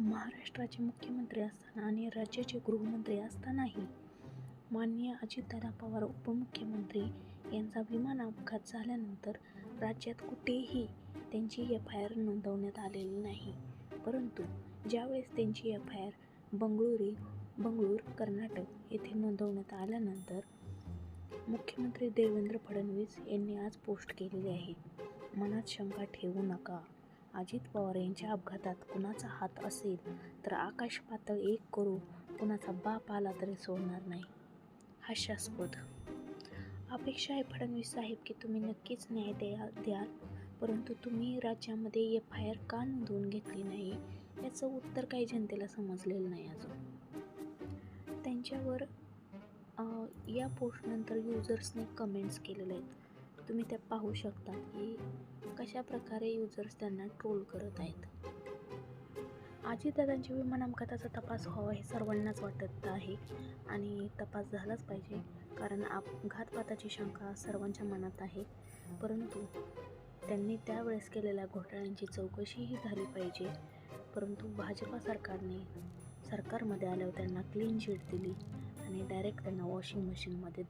महाराष्ट्राचे मुख्यमंत्री असताना आणि राज्याचे गृहमंत्री असतानाही माननीय अजितदादा पवार उपमुख्यमंत्री यांचा विमान अपघात झाल्यानंतर राज्यात कुठेही त्यांची FIR नोंदवण्यात आलेली नाही. परंतु ज्यावेळेस त्यांची FIR बंगळूर कर्नाटक येथे नोंदवण्यात आल्यानंतर मुख्यमंत्री देवेंद्र फडणवीस यांनी आज पोस्ट केलेली आहे. मनात शंका ठेवू नका. अजित पवार यांच्या अपघातात कुणाचा हात असेल तर आकाश पातळ एक करू, कुणाचा बाप आला तरी सोडणार नाही. हास्यास्पद. अपेक्षा आहे फडणवीस साहेब की तुम्ही नक्कीच न्याय द्याल, परंतु तुम्ही राज्यामध्ये FIR का नोंदवून घेतली नाही याचं उत्तर काही जनतेला समजलेलं नाही अजून. त्यांच्यावर या पोस्टनंतर युजर्सने कमेंट्स केलेले आहेत. तुम्ही त्या पाहू शकता की कशा प्रकारे युजर्स त्यांना ट्रोल करत आहेत. अजितदादांच्या विमान अपघाताचा तपास व्हावा हे सर्वांनाच वाटत आहे आणि तपास झालाच पाहिजे, कारण घातपाताची शंका सर्वांच्या मनात आहे. परंतु त्यांनी त्यावेळेस केलेल्या घोटाळ्यांची चौकशीही झाली पाहिजे. परंतु भाजपा सरकारमध्ये आल्यावर त्यांना क्लीन चिट दिली आणि डायरेक्ट त्यांना वॉशिंग मशीनमध्ये